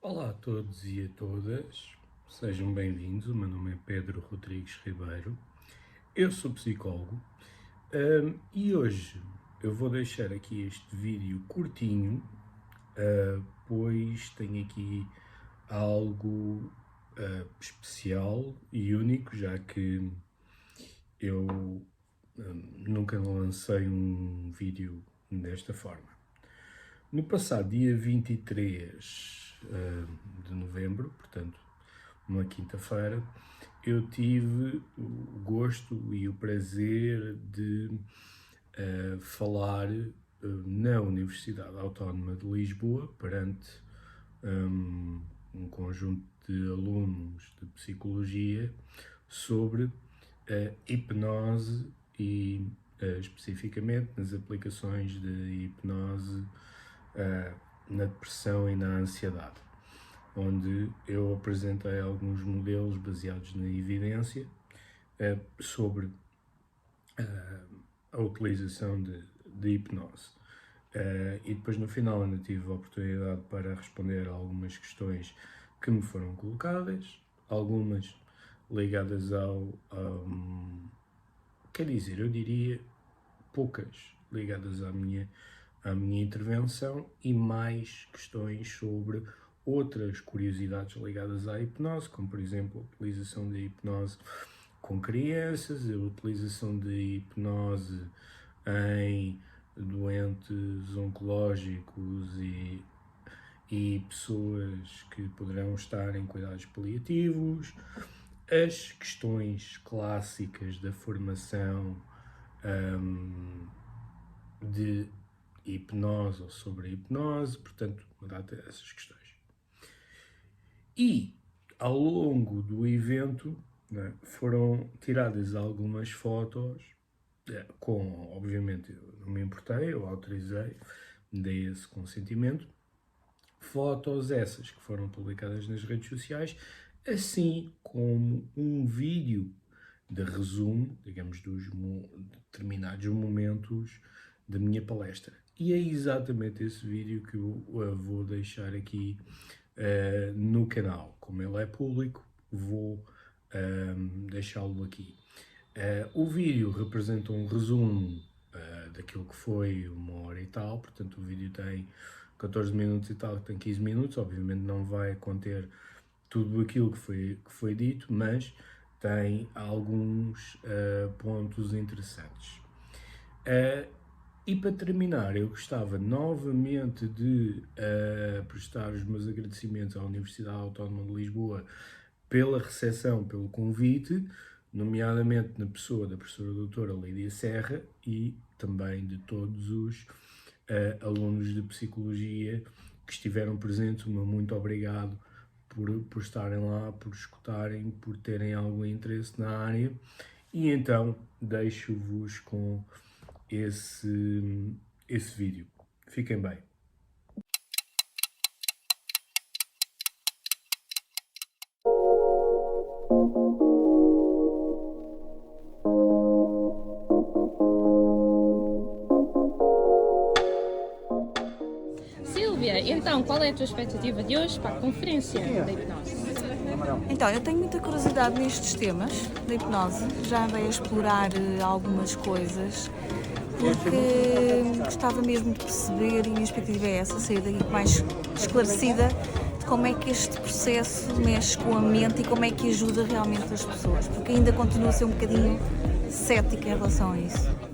Olá a todos e a todas, sejam bem-vindos. O meu nome é Pedro Rodrigues Ribeiro, eu sou psicólogo e hoje eu vou deixar aqui este vídeo curtinho, pois tenho aqui algo especial e único, já que eu nunca lancei um vídeo desta forma. No passado dia 23 de novembro, portanto, uma quinta-feira, eu tive o gosto e o prazer de falar na Universidade Autónoma de Lisboa perante um conjunto de alunos de psicologia sobre hipnose e especificamente nas aplicações de hipnose na depressão e na ansiedade, onde eu apresentei alguns modelos baseados na evidência sobre a utilização de hipnose. E depois no final ainda tive a oportunidade para responder a algumas questões que me foram colocadas, algumas ligadas quer dizer, eu diria poucas ligadas à minha intervenção e mais questões sobre outras curiosidades ligadas à hipnose, como por exemplo a utilização de hipnose com crianças, a utilização de hipnose em doentes oncológicos e pessoas que poderão estar em cuidados paliativos, as questões clássicas da formação de hipnose ou sobre a hipnose, portanto, uma data dessas questões. E, ao longo do evento, foram tiradas algumas fotos, obviamente, eu não me importei, eu autorizei, dei esse consentimento, fotos essas que foram publicadas nas redes sociais, assim como um vídeo de resumo, digamos, dos determinados momentos da minha palestra. E é exatamente esse vídeo que eu vou deixar aqui no canal. Como ele é público, vou deixá-lo aqui. O vídeo representa um resumo daquilo que foi 1 hora e tal, portanto o vídeo tem 14 minutos e tal, tem 15 minutos, obviamente não vai conter tudo aquilo que foi dito, mas tem alguns pontos interessantes. E para terminar, eu gostava novamente de prestar os meus agradecimentos à Universidade Autónoma de Lisboa pela recepção, pelo convite, nomeadamente na pessoa da professora doutora Lídia Serra e também de todos os alunos de Psicologia que estiveram presentes. O meu muito obrigado por estarem lá, por escutarem, por terem algum interesse na área. E então deixo-vos com esse vídeo. Fiquem bem. Silvia, então qual é a tua expectativa de hoje para a conferência da hipnose? Então, eu tenho muita curiosidade nestes temas da hipnose, já andei a explorar algumas coisas, porque gostava mesmo de perceber, e a minha expectativa é essa, sair daqui mais esclarecida de como é que este processo mexe com a mente e como é que ajuda realmente as pessoas, porque ainda continuo a ser um bocadinho cética em relação a isso.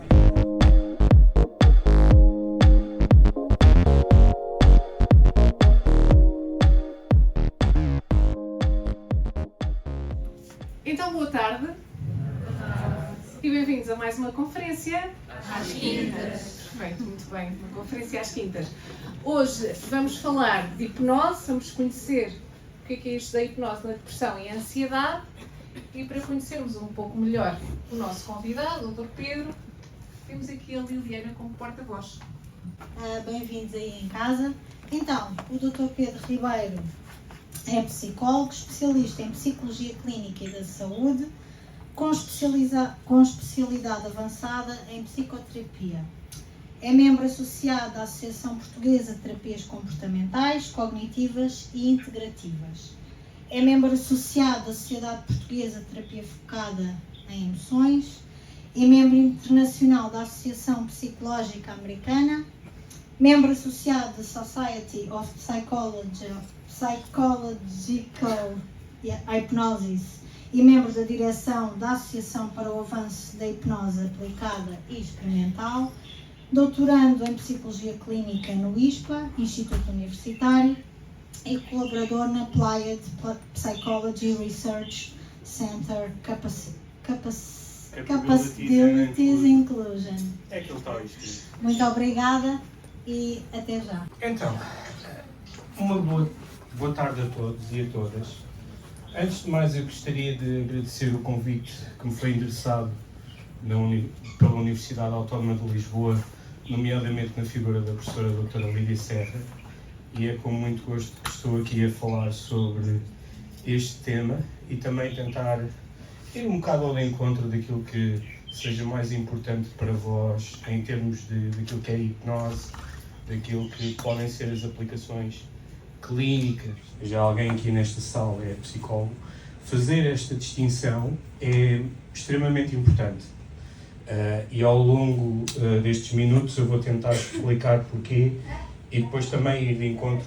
Então, boa tarde e bem-vindos a mais uma conferência Às quintas. Perfeito, muito bem, uma conferência às quintas. Hoje vamos falar de hipnose, vamos conhecer o que é isto da hipnose na depressão e ansiedade, e para conhecermos um pouco melhor o nosso convidado, o Dr. Pedro, temos aqui a Liliana como porta-voz. Bem-vindos aí em casa. Então, o Dr. Pedro Ribeiro é psicólogo, especialista em Psicologia Clínica e da Saúde, com especialidade avançada em Psicoterapia. É membro associado da Associação Portuguesa de Terapias Comportamentais, Cognitivas e Integrativas. É membro associado da Sociedade Portuguesa de Terapia Focada em Emoções. É membro internacional da Associação Psicológica Americana. Membro associado da Society of Psychological Hypnosis e membro da direção da Associação para o Avanço da Hipnose Aplicada e Experimental, doutorando em Psicologia Clínica no ISPA, Instituto Universitário, e colaborador na Applied Psychology Research Center Capabilities Inclusion. É aquilo que está escrito. Muito obrigada e até já. Então, uma boa tarde a todos e a todas. Antes de mais, eu gostaria de agradecer o convite que me foi endereçado pela Universidade Autónoma de Lisboa, nomeadamente na figura da professora doutora Lídia Serra, e é com muito gosto que estou aqui a falar sobre este tema e também tentar ir um bocado ao encontro daquilo que seja mais importante para vós em termos daquilo que é a hipnose, daquilo que podem ser as aplicações clínicas. Já alguém aqui nesta sala é psicólogo. Fazer esta distinção é extremamente importante. E ao longo destes minutos eu vou tentar explicar porquê e depois também ir de encontro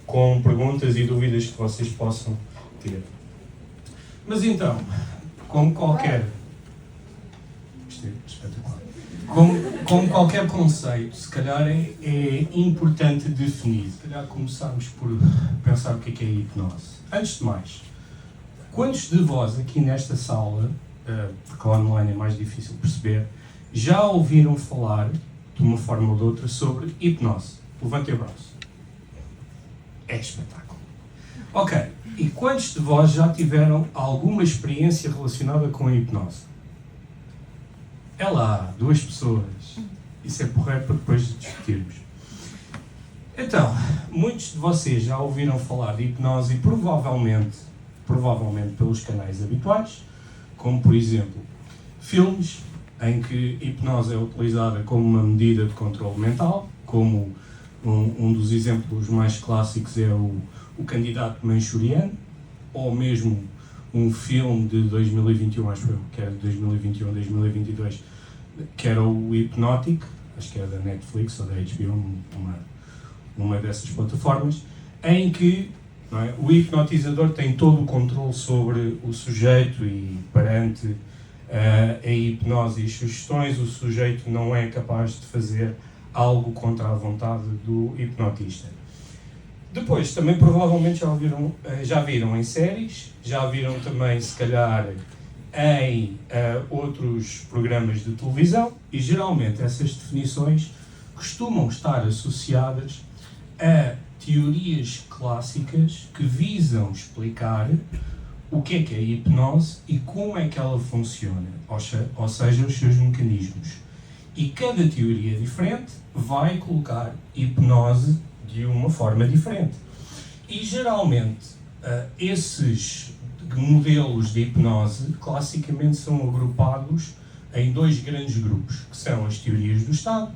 com perguntas e dúvidas que vocês possam ter. Mas então, como qualquer... Isto é espetacular. Como qualquer conceito, se calhar é importante definir. Se calhar começarmos por pensar o que é a hipnose. Antes de mais, quantos de vós aqui nesta sala, porque online é mais difícil perceber, já ouviram falar, de uma forma ou de outra, sobre hipnose? Levantem o braço. É espetáculo. Ok, e quantos de vós já tiveram alguma experiência relacionada com a hipnose? É lá, 2 pessoas. Isso é porreiro para depois discutirmos. Então, muitos de vocês já ouviram falar de hipnose e provavelmente pelos canais habituais, como por exemplo, filmes em que hipnose é utilizada como uma medida de controle mental, como um dos exemplos mais clássicos é o Candidato Manchuriano, ou mesmo um filme de 2021, acho que era de 2021, 2022, que era o Hypnotic, acho que é da Netflix ou da HBO, uma dessas plataformas, em que o hipnotizador tem todo o controle sobre o sujeito e perante a hipnose e as sugestões, o sujeito não é capaz de fazer algo contra a vontade do hipnotista. Depois, também provavelmente já viram em séries, já viram também, se calhar, em outros programas de televisão, e geralmente essas definições costumam estar associadas a teorias clássicas que visam explicar o que é a hipnose e como é que ela funciona, ou seja, os seus mecanismos. E cada teoria diferente vai colocar hipnose de uma forma diferente. E geralmente esses modelos de hipnose classicamente são agrupados em 2 grandes grupos, que são as teorias do Estado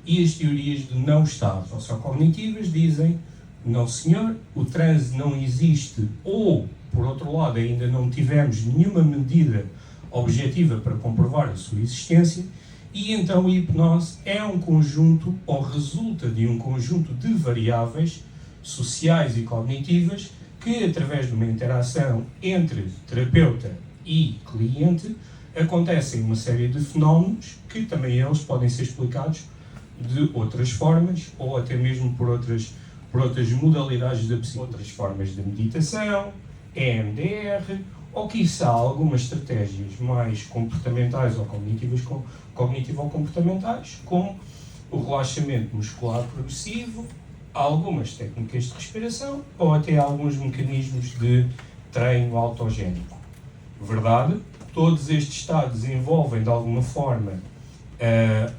e as teorias do não Estado. Sociocognitivas dizem, não senhor, o transe não existe, ou, por outro lado, ainda não tivemos nenhuma medida objetiva para comprovar a sua existência, e então a hipnose é um conjunto, ou resulta de um conjunto de variáveis sociais e cognitivas que, através de uma interação entre terapeuta e cliente, acontecem uma série de fenómenos que também eles podem ser explicados de outras formas, ou até mesmo por outras modalidades da psicologia, outras formas de meditação, EMDR, ou quiçá algumas estratégias mais comportamentais ou cognitivo-comportamentais, como o relaxamento muscular progressivo, algumas técnicas de respiração ou até alguns mecanismos de treino autogénico. Verdade, todos estes estados envolvem de alguma forma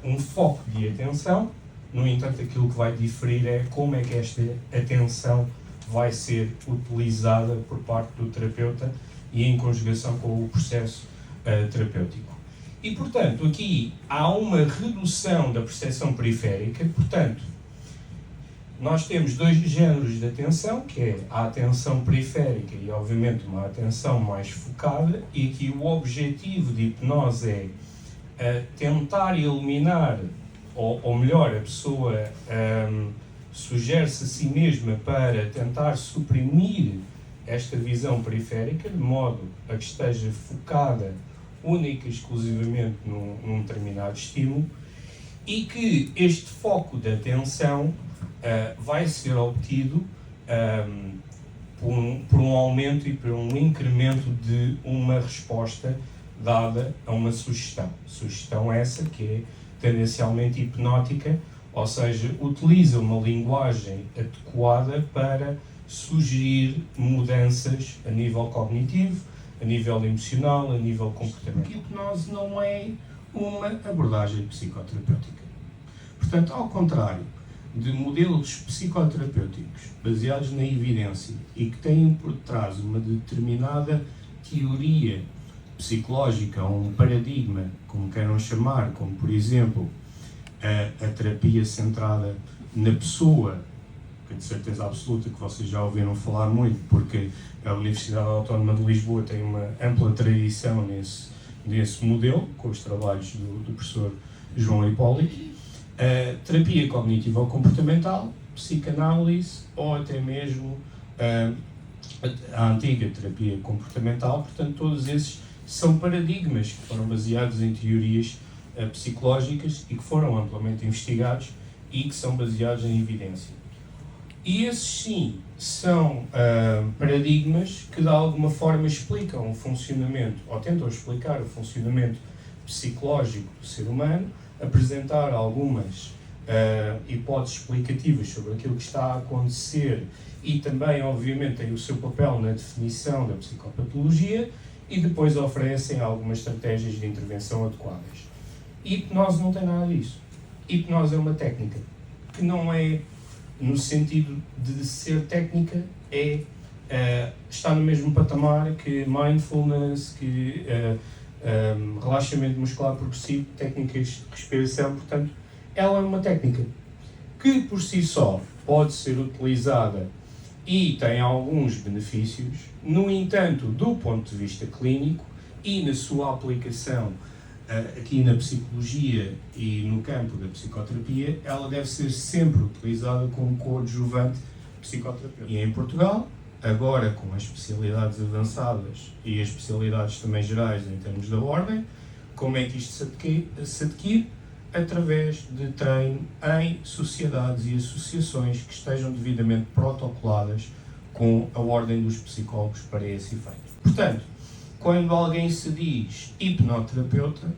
um foco de atenção, no entanto aquilo que vai diferir é como é que esta atenção vai ser utilizada por parte do terapeuta e em conjugação com o processo terapêutico. E, portanto, aqui há uma redução da percepção periférica. Portanto, nós temos dois géneros de atenção, que é a atenção periférica e, obviamente, uma atenção mais focada. E aqui o objetivo de hipnose é tentar eliminar, ou melhor, a pessoa sugere-se a si mesma para tentar suprimir esta visão periférica, de modo a que esteja focada única e exclusivamente num determinado estímulo, e que este foco de atenção vai ser obtido por um aumento e por um incremento de uma resposta dada a uma sugestão. Sugestão essa que é tendencialmente hipnótica, ou seja, utiliza uma linguagem adequada para sugerir mudanças a nível cognitivo, a nível emocional, a nível comportamental. A hipnose não é uma abordagem psicoterapêutica. Portanto, ao contrário de modelos psicoterapêuticos baseados na evidência e que têm por trás uma determinada teoria psicológica ou um paradigma, como queiram chamar, como por exemplo a terapia centrada na pessoa, que de certeza absoluta que vocês já ouviram falar muito, porque a Universidade Autónoma de Lisboa tem uma ampla tradição nesse modelo, com os trabalhos do professor João Hipólito, a terapia cognitivo-comportamental, psicanálise ou até mesmo a antiga terapia comportamental. Portanto, todos esses são paradigmas que foram baseados em teorias psicológicas e que foram amplamente investigados e que são baseados em evidência. E esses sim são paradigmas que de alguma forma explicam o funcionamento, ou tentam explicar o funcionamento psicológico do ser humano, apresentar algumas hipóteses explicativas sobre aquilo que está a acontecer e também, obviamente, tem o seu papel na definição da psicopatologia e depois oferecem algumas estratégias de intervenção adequadas. Hipnose não tem nada disso. Hipnose é uma técnica que não é, no sentido de ser técnica, está no mesmo patamar que mindfulness, que relaxamento muscular progressivo, técnicas de respiração. Portanto, ela é uma técnica que por si só pode ser utilizada e tem alguns benefícios. No entanto, do ponto de vista clínico e na sua aplicação aqui na psicologia e no campo da psicoterapia, ela deve ser sempre utilizada como coadjuvante psicoterapêutico. E em Portugal, agora com as especialidades avançadas e as especialidades também gerais em termos da ordem, como é que isto se adquire? Através de treino em sociedades e associações que estejam devidamente protocoladas com a ordem dos psicólogos para esse efeito. Portanto, quando alguém se diz hipnoterapeuta,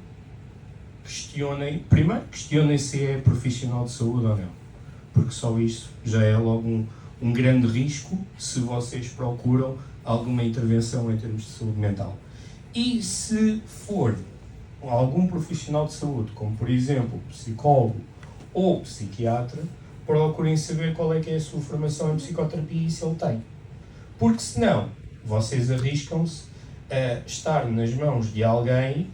questionem se é profissional de saúde ou não, porque só isso já é logo um grande risco se vocês procuram alguma intervenção em termos de saúde mental. E se for algum profissional de saúde, como por exemplo psicólogo ou psiquiatra, procurem saber qual é que é a sua formação em psicoterapia e se ele tem. Porque senão, vocês arriscam-se a estar nas mãos de alguém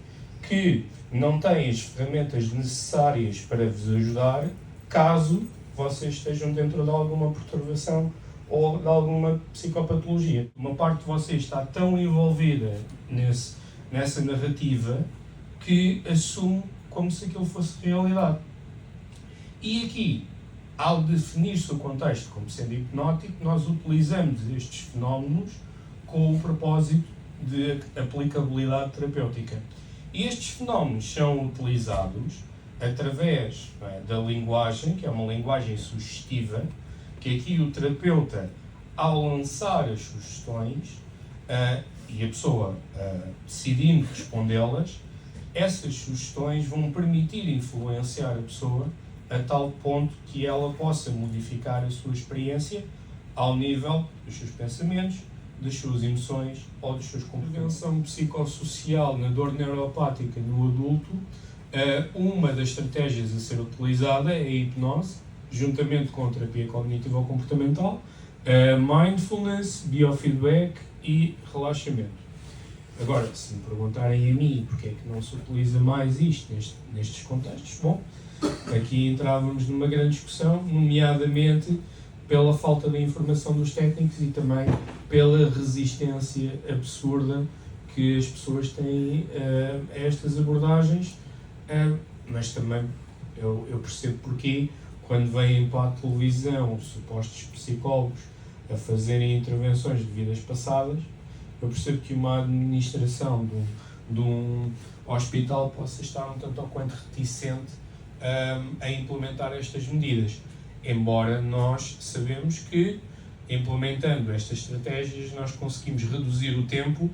que não tem as ferramentas necessárias para vos ajudar, caso vocês estejam dentro de alguma perturbação ou de alguma psicopatologia. Uma parte de vocês está tão envolvida nessa narrativa que assume como se aquilo fosse realidade. E aqui, ao definir-se o contexto como sendo hipnótico, nós utilizamos estes fenómenos com o propósito de aplicabilidade terapêutica. E estes fenómenos são utilizados através da linguagem, que é uma linguagem sugestiva, que aqui o terapeuta, ao lançar as sugestões e a pessoa decidindo respondê-las, essas sugestões vão permitir influenciar a pessoa a tal ponto que ela possa modificar a sua experiência ao nível dos seus pensamentos, das suas emoções ou dos seus comportamentos. Intervenção psicossocial na dor neuropática no adulto, uma das estratégias a ser utilizada é a hipnose, juntamente com a terapia cognitivo-comportamental, mindfulness, biofeedback e relaxamento. Agora, se me perguntarem a mim porque é que não se utiliza mais isto nestes contextos, bom, aqui entrávamos numa grande discussão, nomeadamente pela falta de informação dos técnicos e também pela resistência absurda que as pessoas têm a estas abordagens, mas também eu percebo porquê, quando vêm para a televisão supostos psicólogos a fazerem intervenções de vidas passadas, eu percebo que uma administração de um hospital possa estar um tanto ou quanto reticente a implementar estas medidas, embora nós sabemos que, implementando estas estratégias, nós conseguimos reduzir o tempo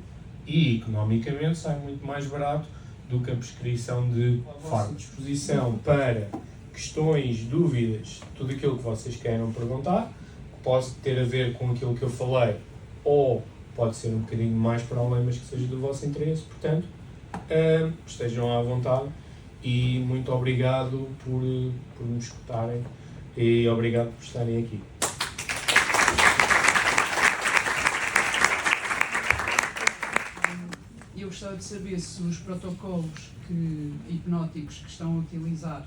e, economicamente, sai muito mais barato do que a prescrição de fármacos. Disposição para questões, dúvidas, tudo aquilo que vocês queiram perguntar, que pode ter a ver com aquilo que eu falei, ou pode ser um bocadinho mais para além, mas que seja do vosso interesse. Portanto, estejam à vontade e muito obrigado por me escutarem e obrigado por estarem aqui. Eu gostava de saber se os protocolos hipnóticos que estão a utilizar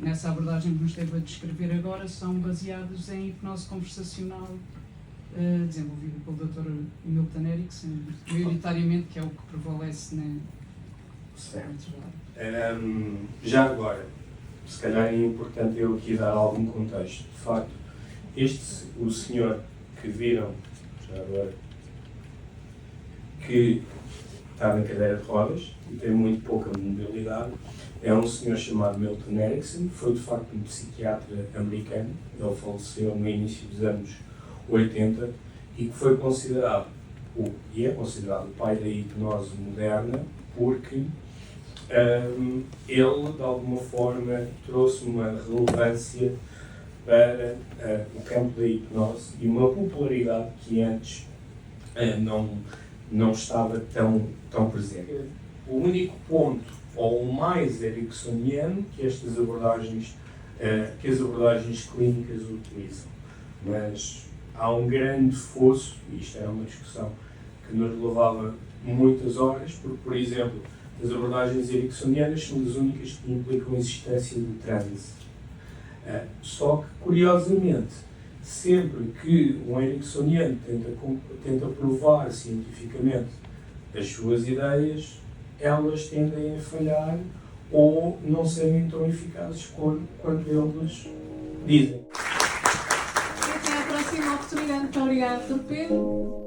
nessa abordagem que nos esteve a descrever agora são baseados em hipnose conversacional desenvolvida pelo Dr. Milton Erickson, maioritariamente, que é o que prevalece na... Certo. Já agora, se calhar é importante eu aqui dar algum contexto. De facto, o senhor que viram, já agora, que está na cadeira de rodas e tem muito pouca mobilidade, é um senhor chamado Milton Erickson, foi de facto um psiquiatra americano, ele faleceu no início dos anos 80 e que foi considerado, e é considerado o pai da hipnose moderna, porque ele, de alguma forma, trouxe uma relevância para o campo da hipnose e uma popularidade que antes não estava tão presente. O único ponto, ou o mais ericksoniano, que estas abordagens, que as abordagens clínicas utilizam. Mas há um grande fosso, e isto era uma discussão que nos levava muitas horas, porque, por exemplo, as abordagens ericksonianas são das únicas que implicam a existência de transe. Só que, curiosamente, sempre que um ericksoniano tenta provar cientificamente as suas ideias, elas tendem a falhar ou não serem tão eficazes quanto eles dizem. Até à próxima oportunidade. Muito obrigada, Dr. Pedro.